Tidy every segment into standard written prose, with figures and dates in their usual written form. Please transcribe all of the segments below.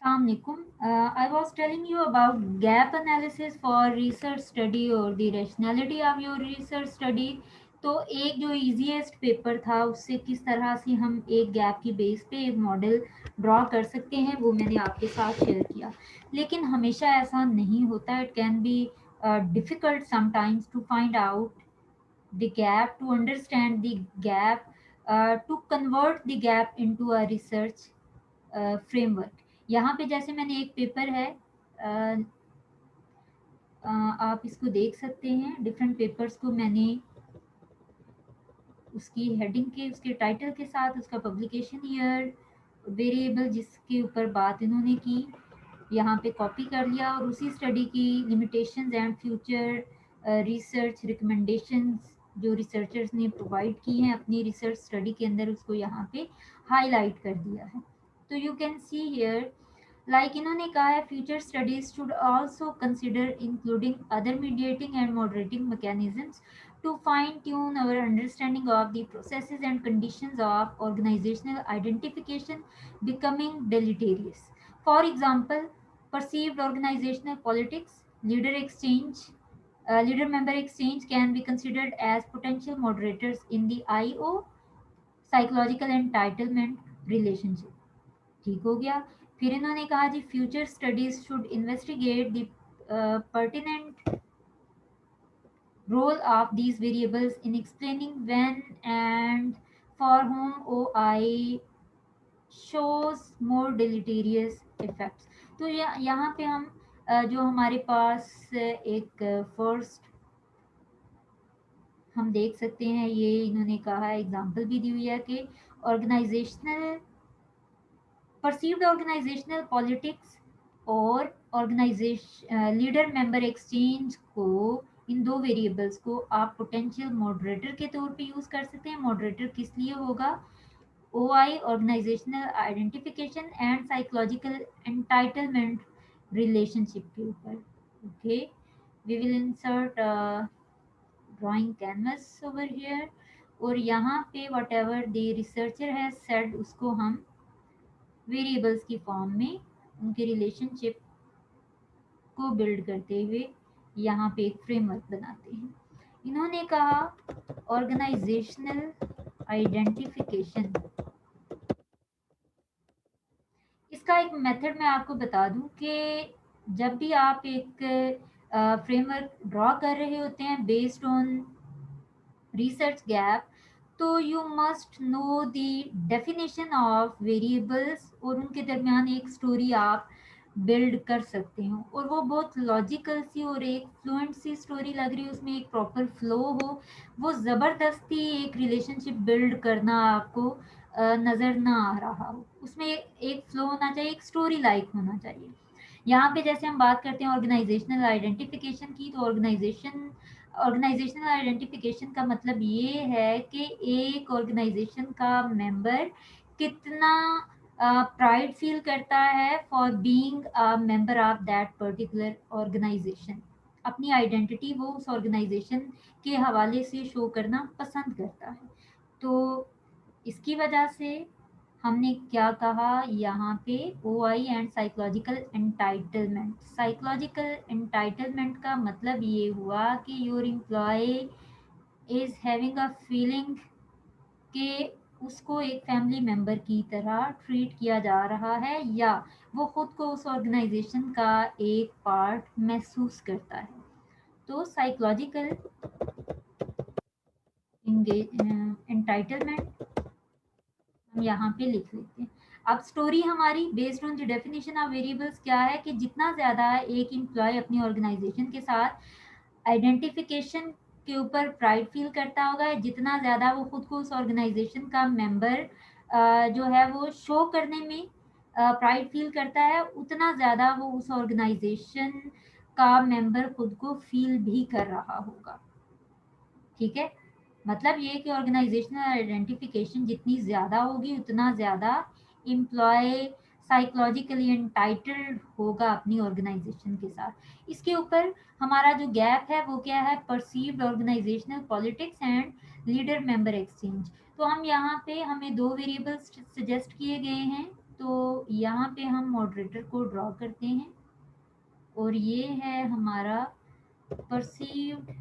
Assalamualaikum. I was telling you about gap analysis for research study और the rationality of your research study. तो एक जो easiest paper था उससे किस तरह से हम एक गैप की बेस पे एक मॉडल ड्रॉ कर सकते हैं वो मैंने आपके साथ शेयर किया, लेकिन हमेशा ऐसा नहीं होता. It can be difficult sometimes to find out the gap, to understand the gap, to convert the gap into a research framework. यहाँ पे जैसे मैंने एक पेपर है, आप इसको देख सकते हैं. डिफरेंट पेपर्स को मैंने उसकी हेडिंग के उसके टाइटल के साथ उसका पब्लिकेशन ईयर वेरिएबल जिसके ऊपर बात इन्होंने की यहाँ पे कॉपी कर लिया और उसी स्टडी की limitations and future research recommendations जो रिसर्चर्स ने प्रोवाइड की हैं अपनी रिसर्च स्टडी के अंदर उसको यहाँ पे हाईलाइट कर दिया है. तो you can see here, like इन्होंने कहा है future studies should also consider including other mediating and moderating mechanisms to fine tune our understanding of the processes and conditions of organizational identification becoming deleterious. For example, perceived organizational politics, leader member exchange can be considered as potential moderators in the IO psychological entitlement relationship. ठीक हो गया. फिर इन्होंने कहा जी future studies should investigate the pertinent role of these variables in explaining when and for whom OI shows more deleterious effects. तो यहाँ पे हम जो हमारे पास एक फर्स्ट हम देख सकते हैं, ये इन्होंने कहा है एग्जांपल भी दी हुई है कि ऑर्गेनाइजेशनल परसीव्ड ऑर्गेनाइजेशनल पॉलिटिक्स और ऑर्गेनाइजेशन लीडर मेंबर एक्सचेंज को, इन दो वेरिएबल्स को आप पोटेंशियल मॉडरेटर के तौर पे यूज़ कर सकते हैं. मॉडरेटर किस लिए होगा? O I organisational identification and psychological entitlement relationship के ऊपर. Okay, we will insert drawing canvas over here और यहाँ पे वट एवर द रिसर्चर है सेड उसको हम वेरिएबल्स की फॉर्म में उनके रिलेशनशिप को बिल्ड करते हुए यहाँ पे एक फ्रेमवर्क बनाते हैं. इन्होंने कहा ऑर्गेनाइजेशनल आइडेंटिफिकेशन, इसका एक मेथड मैं आपको बता दूं कि जब भी आप एक फ्रेमवर्क ड्रॉ कर रहे होते हैं बेस्ड ऑन research gap, तो you must know the definition of variables और उनके दरमियान एक स्टोरी आप बिल्ड कर सकते हो और वो बहुत लॉजिकल सी और एक फ्लुएंट सी स्टोरी लग रही है, उसमें एक प्रॉपर फ्लो हो, वो ज़बरदस्ती एक रिलेशनशिप बिल्ड करना आपको नज़र ना आ रहा हो, उसमें एक फ्लो होना चाहिए, एक स्टोरी लाइक होना चाहिए. यहाँ पे जैसे हम बात करते हैं ऑर्गेनाइजेशनल आइडेंटिफिकेशन की, तो ऑर्गेनाइजेशनल आइडेंटिफिकेशन का मतलब ये है कि एक ऑर्गेनाइजेशन का मेंबर कितना प्राइड फील करता है for being a member of that particular organization. अपनी आइडेंटिटी वो उस ऑर्गेनाइजेशन के हवाले से शो करना पसंद करता है. तो इसकी वजह से हमने क्या कहा यहाँ पे O I and psychological entitlement. Psychological entitlement का मतलब ये हुआ कि your employee is having a feeling कि उसको एक फैमिली मेंबर की तरह ट्रीट किया जा रहा है या वो खुद को उस ऑर्गेनाइजेशन का एक पार्ट महसूस करता है. तो साइकोलॉजिकल एंटाइटलमेंट हम यहाँ पे लिख लेते हैं. अब स्टोरी हमारी based on the definition of variables क्या है कि जितना ज़्यादा एक एम्प्लॉय अपनी ऑर्गेनाइजेशन के साथ आइडेंटिफिकेशन के ऊपर प्राइड फील करता होगा, जितना ज़्यादा वो खुद को उस ऑर्गेनाइजेशन का मेंबर जो है वो शो करने में प्राइड फील करता है, उतना ज़्यादा वो उस ऑर्गेनाइजेशन का मेंबर खुद को फील भी कर रहा होगा. ठीक है, मतलब ये कि ऑर्गेनाइजेशनल आइडेंटिफिकेशन जितनी ज़्यादा होगी उतना ज़्यादा एम्प्लॉय साइकोलॉजिकली एंटाइटल्ड होगा अपनी ऑर्गेनाइजेशन के साथ. इसके ऊपर हमारा जो गैप है वो क्या है? Perceived organizational politics and leader member exchange. तो हम यहाँ पे हमें दो वेरिएबल्स सजेस्ट किए गए हैं तो यहाँ पे हम मॉडरेटर को ड्रॉ करते हैं और ये है हमारा परसीव्ड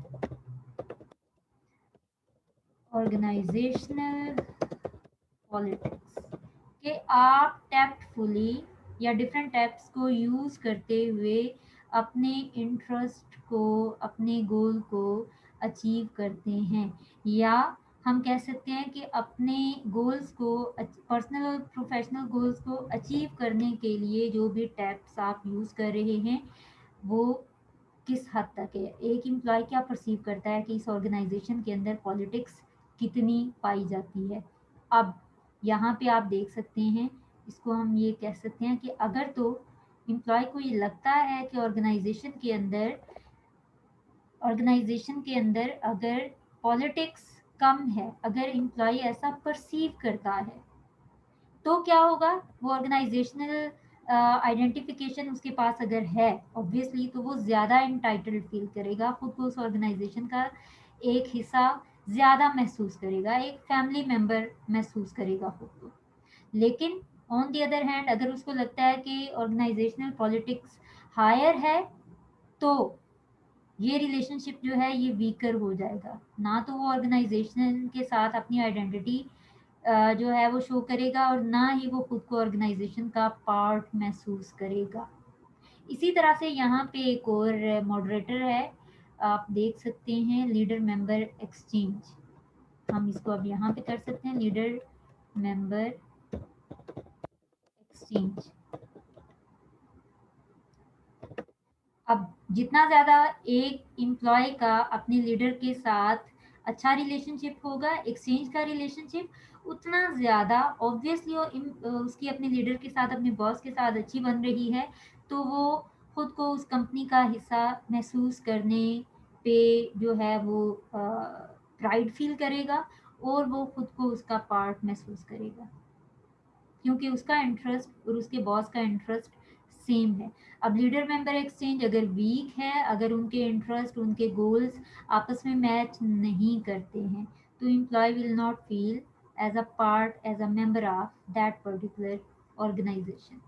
ऑर्गेनाइजेशनल पॉलिटिक्स, कि आप टैक्टफुली या डिफरेंट टैक्ट्स को यूज़ करते हुए अपने इंटरेस्ट को, अपने गोल को अचीव करते हैं, या हम कह सकते हैं कि अपने गोल्स को, पर्सनल और प्रोफेशनल गोल्स को अचीव करने के लिए जो भी टैक्ट्स आप यूज़ कर रहे हैं वो किस हद तक है। एक एम्प्लॉय क्या परसीव करता है कि इस ऑर्गेनाइजेशन के अंदर पॉलिटिक्स कितनी पाई जाती है। अब यहाँ पे आप देख सकते हैं, इसको हम ये कह सकते हैं कि अगर तो एम्प्लॉय को ये लगता है कि ऑर्गेनाइजेशन के अंदर अगर पॉलिटिक्स कम है, अगर एम्प्लॉय ऐसा परसीव करता है, तो क्या होगा, वो ऑर्गेनाइजेशनल आइडेंटिफिकेशन उसके पास अगर है ऑब्वियसली, तो वो ज़्यादा इंटाइटल्ड फील करेगा, खुद को उस ऑर्गेनाइजेशन का एक हिस्सा ज़्यादा महसूस करेगा, एक फैमिली मेंबर महसूस करेगा खुद को। लेकिन ऑन द अदर हैंड अगर उसको लगता है कि ऑर्गेनाइजेशनल पॉलिटिक्स हायर है, तो ये रिलेशनशिप जो है ये वीकर हो जाएगा, ना तो वो ऑर्गेनाइजेशन के साथ अपनी आइडेंटिटी जो है वो शो करेगा, और ना ही वो खुद को ऑर्गेनाइजेशन का पार्ट महसूस करेगा। इसी तरह से यहाँ पे एक और मॉडरेटर है, आप देख सकते हैं, लीडर मेंबर एक्सचेंज। हम इसको अब यहाँ पे कर सकते हैं, लीडर मेंबर एक्सचेंज। अब जितना ज़्यादा एक एम्प्लॉय का अपने लीडर के साथ अच्छा रिलेशनशिप होगा, एक्सचेंज का रिलेशनशिप, उतना ज़्यादा ऑब्वियसली उसकी अपने लीडर के साथ, अपने बॉस के साथ अच्छी बन रही है, तो वो खुद को उस कंपनी का हिस्सा महसूस करने पे जो है वो प्राइड फील करेगा, और वो खुद को उसका पार्ट महसूस करेगा, क्योंकि उसका इंटरेस्ट और उसके बॉस का इंटरेस्ट सेम है। अब लीडर मेंबर एक्सचेंज अगर वीक है, अगर उनके इंटरेस्ट, उनके गोल्स आपस में मैच नहीं करते हैं, तो employee will not feel as a part, as a member of that particular organisation.